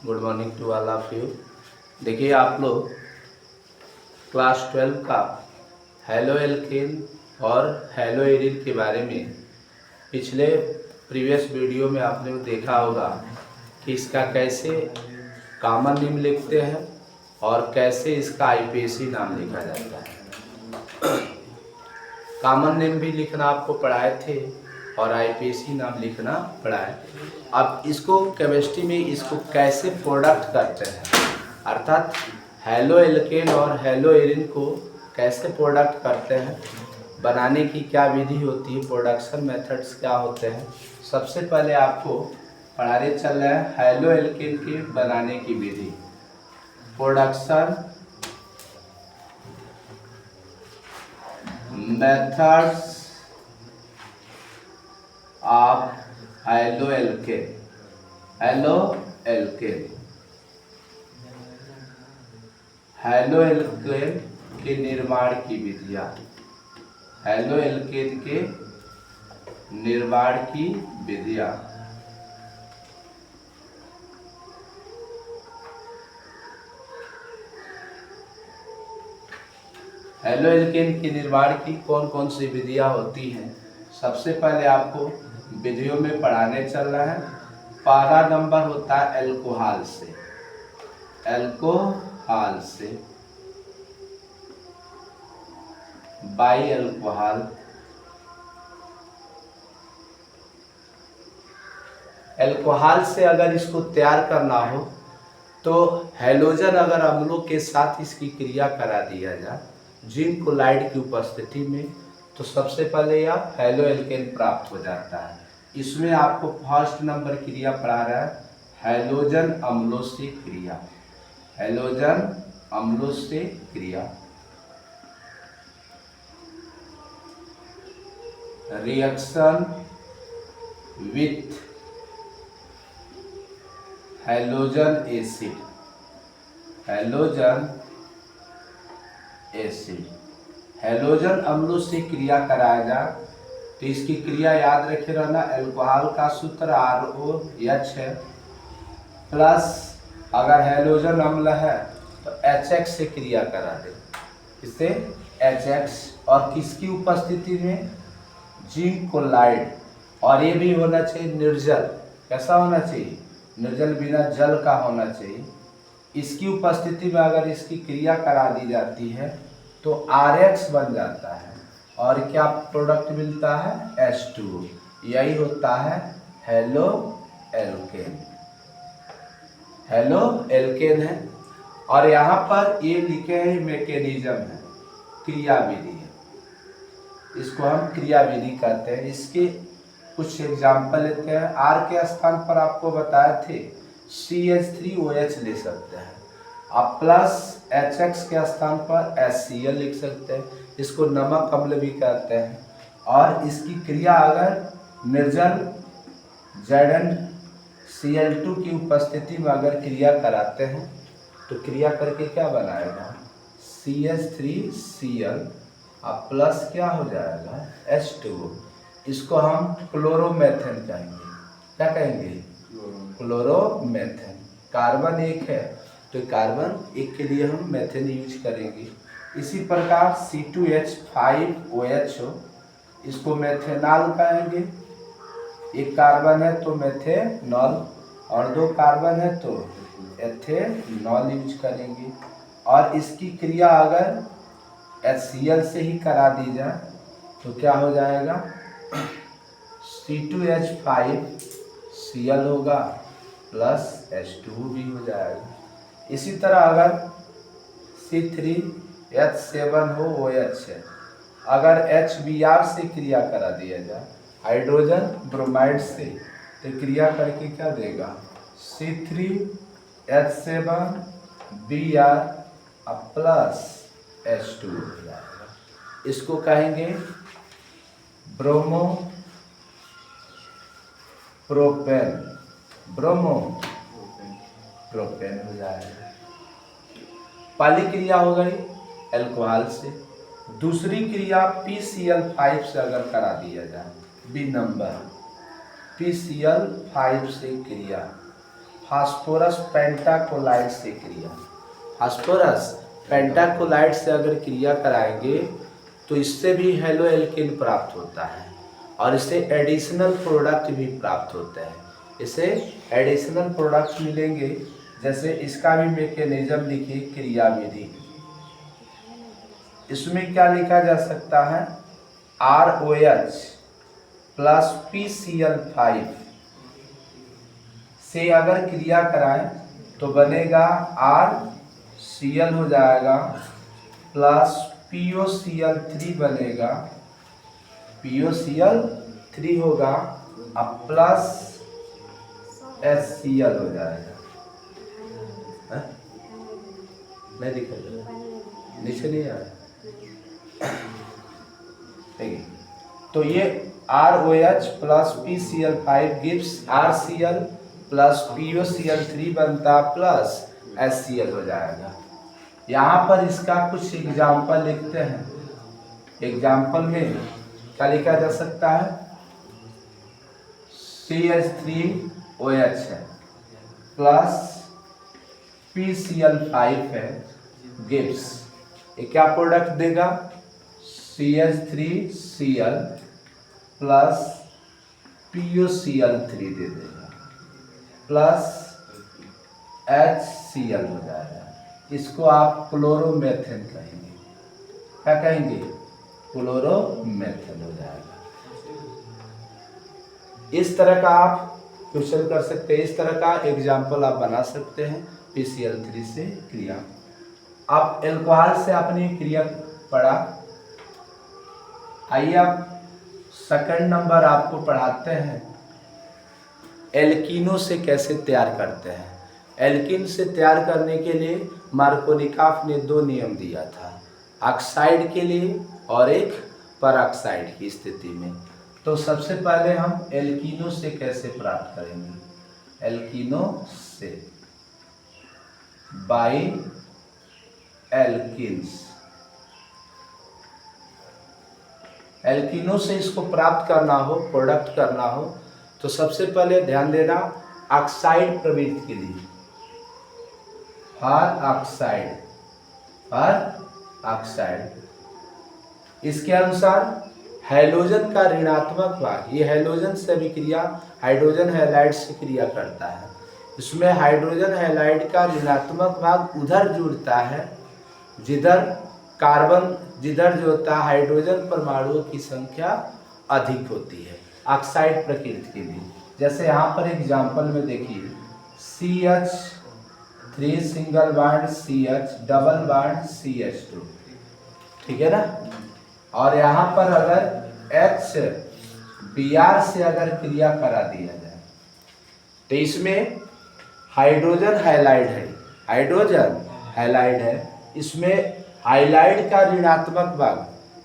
Good morning to all of you. देखिए आप लोग क्लास 12 का हेलो एल्केन और हेलो एरिन के बारे में पिछले प्रीवियस वीडियो में आपने देखा होगा कि इसका कैसे कॉमन नेम लिखते हैं और कैसे इसका आईपीएसी नाम लिखा जाता है। कॉमन नेम भी लिखना आपको पढ़ाए थे और आईपीएसी नाम लिखना पढ़ाए। अब इसको केमिस्ट्री में इसको कैसे प्रोडक्ट करते हैं, अर्थात हेलो एल्केन और हेलो एरिन को कैसे प्रोडक्ट करते हैं, बनाने की क्या विधि होती है, प्रोडक्शन मेथड्स क्या होते हैं। सबसे पहले आपको पढ़ाने चल रहा है हेलो एल्केन के बनाने की विधि, production methods of haloalkane. Haloalkane के निर्माण की विधियां, हेलो एल्केन के निर्माण की विधियां। हेलो एल्केन के निर्माण की कौन कौन सी विधियां होती हैं, सबसे पहले आपको विधियों में पढ़ाने चल रहा है। पहला नंबर होता है एल्कोहल से, एल्कोहल से बाई एल्कोहल। एल्कोहल से अगर इसको तैयार करना हो तो हैलोजन अगर अम्लों के साथ इसकी क्रिया करा दिया जाए जिंक क्लोराइड की उपस्थिति में, तो सबसे पहले यह हेलो एल्केन प्राप्त हो जाता है। इसमें आपको फर्स्ट नंबर क्रिया पढ़ा रहा है हैलोजन अम्लों से क्रिया, हैलोजन अम्लों से क्रिया, reaction with halogen acid, halogen acid. Halogen अम्लों से क्रिया कराया जाए तो इसकी क्रिया याद रखे रहना, एल्कोहल का सूत्र ROH है, प्लस अगर हैलोजन अम्ल है तो HX से क्रिया करा दे, इससे HX, और किसकी उपस्थिति में, जिंक क्लोराइड, और ये भी होना चाहिए निर्जल। कैसा होना चाहिए, निर्जल, बिना जल का होना चाहिए। इसकी उपस्थिति में अगर इसकी क्रिया करा दी जाती है तो RX बन जाता है और क्या प्रोडक्ट मिलता है, H2। यही होता है हेलो एल्केन, हेलो एल्केन है। और यहाँ पर ये लिखे हैं मैकेनिज्म है, क्रिया विधि है, इसको हम क्रिया विधि कहते हैं। इसके कुछ एग्जाम्पल लेते हैं। R के स्थान पर आपको बताए थे CH3OH ले सकते हैं, आप प्लस HX के स्थान पर HCl लिख सकते हैं, इसको नमक अम्ल भी कहते हैं। और इसकी क्रिया अगर निर्जल ZnCl2 की उपस्थिति में अगर क्रिया कराते हैं तो क्रिया करके क्या बनाएगा, CH3Cl अब प्लस क्या हो जाएगा, H2O। इसको हम क्लोरोमेथेन कहेंगे। क्या कहेंगे, क्लोरोमेथेन। कार्बन एक है तो कार्बन एक के लिए हम मेथेन यूज करेंगे। इसी प्रकार C2H5OH हो, इसको मेथेनॉल कहेंगे। एक कार्बन है तो मेथेनॉल, और दो कार्बन है तो एथेनॉल यूज करेंगे। और इसकी क्रिया अगर HCl से ही करा दी जाए तो क्या हो जाएगा, C2H5Cl होगा प्लस H2 भी हो जाएगा। इसी तरह अगर C3H7 हो OH है, अगर HBr से क्रिया करा दिया जाए हाइड्रोजन ब्रोमाइड से, तो क्रिया करके क्या देगा, C3H7Br प्लस H2 हो जाएगा। इसको कहेंगे ब्रोमो प्रोपेन, ब्रोमो प्रोपेन हो जाएगा। पहली क्रिया हो गई एल्कोहल से। दूसरी क्रिया PCl5 से अगर करा दिया जाए, बी नंबर PCl5 से क्रिया, फास्फोरस पेंटाकोलाइड से क्रिया, फास्फोरस पेंटाकोलाइड से अगर क्रिया कराएंगे तो इससे भी हेलो एल्केन प्राप्त होता है और इससे एडिशनल प्रोडक्ट भी प्राप्त होते हैं। इसे एडिशनल प्रोडक्ट मिलेंगे, जैसे इसका भी मैकेनिज्म लिखिए, क्रिया विधि। इसमें क्या लिखा जा सकता है, ROH प्लस PCl5 से अगर क्रिया कराएं तो बनेगा RCl हो जाएगा प्लस POCl3 बनेगा, POCl3 होगा अब प्लस HCl हो जाएगा। नहीं दिखेगा, नीचे नहीं आया। तो ये ROH plus PCl5 gives RCl plus POCl3 बनता प्लस HCl हो जाएगा। यहाँ पर इसका कुछ एग्जाम्पल लिखते हैं। एग्जाम्पल में क्या लिखा जा सकता है, CH3OH है प्लस PCl5 है गिव्स, ये क्या प्रोडक्ट देगा, CH3Cl प्लस POCl3 दे देगा प्लस HCl हो जाएगा। इसको आप क्लोरोमेथेन कहेंगे। क्या कहेंगे, क्लोरोमेथेन हो जाएगा। इस तरह का आप क्वेश्चन कर सकते हैं, इस तरह का एग्जाम्पल आप बना सकते हैं PCl3 से क्रिया। अब एल्कोहल से आपने क्रिया पढ़ा, आइए आप सेकंड नंबर आपको पढ़ाते हैं एल्कीनो से कैसे तैयार करते हैं। एल्कीन से तैयार करने के लिए मार्कोनिकॉफ ने 2 नियम दिया था, ऑक्साइड के लिए और एक परऑक्साइड की स्थिति में। तो सबसे पहले हम एल्कीनो से कैसे प्राप्त करेंगे, एल्कीनो से बाय एल्किन्स, एल्कीनो से इसको प्राप्त करना हो, प्रोडक्ट करना हो तो सबसे पहले ध्यान देना ऑक्साइड प्रवृत्ति के लिए, हर ऑक्साइड इसके अनुसार हैलोजन का ऋणात्मक भाग, ये हैलोजन से अभिक्रिया हाइड्रोजन हैलाइड से क्रिया करता है, इसमें हाइड्रोजन हैलाइड का ऋणात्मक भाग उधर जुड़ता है जिधर कार्बन, जिधर जो होता है हाइड्रोजन परमाणुओं की संख्या अधिक होती है ऑक्साइड प्रकृति के लिए। जैसे यहाँ पर एग्जाम्पल में देखिए, CH3 single bond CH double bond CH2, ठीक है ना। और यहाँ पर अगर HBr से अगर क्रिया करा दिया जाए तो इसमें हाइड्रोजन हैलाइड है, हाइड्रोजन हैलाइड है, इसमें हाइलाइड का ऋणात्मक भाग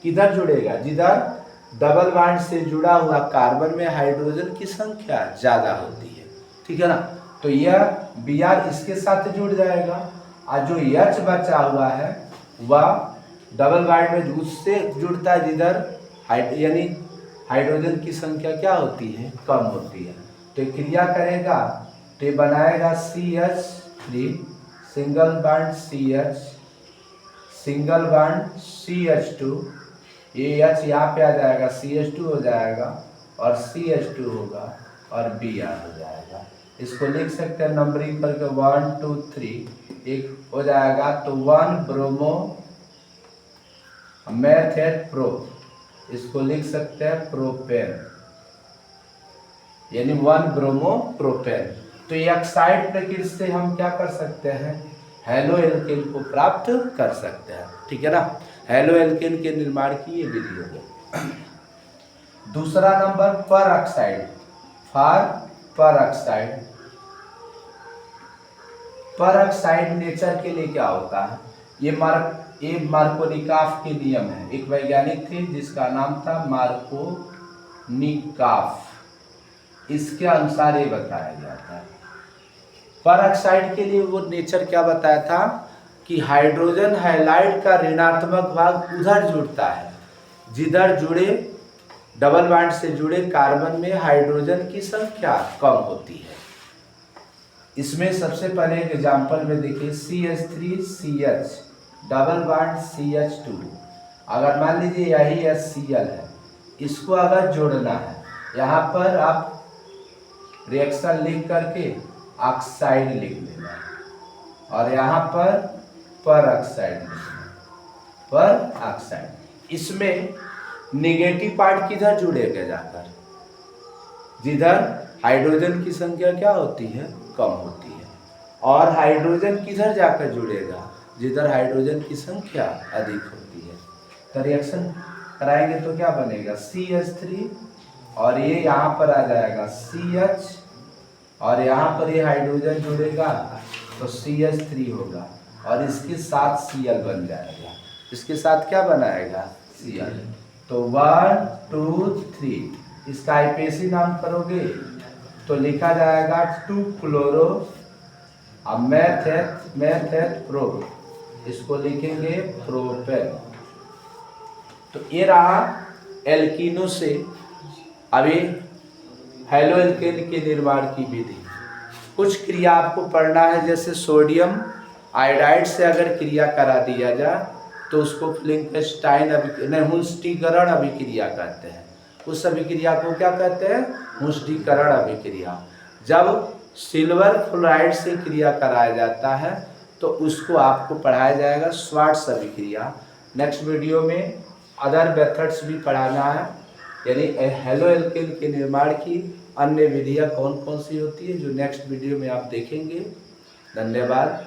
किधर जुड़ेगा, जिधर डबल बॉन्ड से जुड़ा हुआ कार्बन में हाइड्रोजन की संख्या ज्यादा होती है, ठीक है ना। तो यह Br इसके साथ जुड़ जाएगा और जो H बचा हुआ है वह डबल बॉन्ड में उससे जुड़ता है जिधर यानी हाइड्रोजन की संख्या क्या होती है, कम होती है। तो क्रिया करेगा तो बनाएगा CH3 single bond CH single bond CH2, ये H यहाँ पे आ जाएगा CH2 हो जाएगा और CH2 होगा और Br हो जाएगा। इसको लिख सकते हैं नंबरिंग करके 1 2 3 एक हो जाएगा, तो 1 ब्रोमो मेथेट प्रो, इसको लिख सकते हैं प्रोपेन, यानी 1 ब्रोमो प्रोपेन। तो ये ऑक्साइड प्रकृति से हम क्या कर सकते हैं, हेलो एल्केन को प्राप्त कर सकते हैं, ठीक है ना। हेलो एल्केन के निर्माण की ये विधि हो गई। दूसरा number peroxide, peroxide. Peroxide nature के लिए क्या होता है, ये मार्कोनिकॉफ के नियम है। एक वैज्ञानिक थे जिसका नाम था मार्कोनिकॉफ, इसके अनुसार ये बताया गया था। परऑक्साइड के लिए वो नेचर क्या बताया था कि हाइड्रोजन हैलाइड का ऋणात्मक भाग उधर जुड़ता है जिधर जुड़े डबल बॉन्ड से जुड़े कार्बन में हाइड्रोजन की संख्या कम होती है। इसमें सबसे पहले एक एग्जाम्पल में देखिए CH3CH डबल बॉन्ड CH2। अगर मान लीजिए यही HCl है, इसको अगर जोड़ना है, यहाँ पर आप रिएक्शन लिख करके ऑक्साइड लिख लेना है और यहाँ पर ऑक्साइड लिखना है, पर ऑक्साइड। इसमें नेगेटिव पार्ट किधर जुड़ेगा जाकर, जिधर हाइड्रोजन की संख्या क्या होती है, कम होती है, और हाइड्रोजन किधर जाकर जुड़ेगा, जिधर हाइड्रोजन की संख्या अधिक होती है। तो रिएक्शन कराएंगे तो क्या बनेगा, CH3 और ये यहाँ पर आ जाएगा CH और यहाँ पर ये हाइड्रोजन जुड़ेगा तो CH3 होगा और इसके साथ Cl बन जाएगा। इसके साथ क्या बनाएगा, Cl। तो 1 2 3 इसका आईपीएसी नाम करोगे तो लिखा जाएगा 2 क्लोरो मेथेट प्रो, इसको लिखेंगे प्रोपेन। तो ये रहा एल्कीनो से अभी हेलो एल्केन के निर्माण की विधि। कुछ क्रिया आपको पढ़ना है, जैसे सोडियम आयोडाइड से अगर क्रिया करा दिया जाए तो उसको हुंस्टीकरण अभिक्रिया कहते हैं। उस अभिक्रिया को क्या कहते हैं, हुंस्टीकरण अभिक्रिया। जब सिल्वर फ्लोराइड से क्रिया कराया जाता है तो उसको आपको पढ़ाया जाएगा श्वार्ट्ज अभिक्रिया। नेक्स्ट वीडियो में अदर मेथड्स भी पढ़ाना है, यानी हेलो एल्केन के निर्माण की अन्य विधियाँ कौन कौन सी होती है, जो नेक्स्ट वीडियो में आप देखेंगे। धन्यवाद।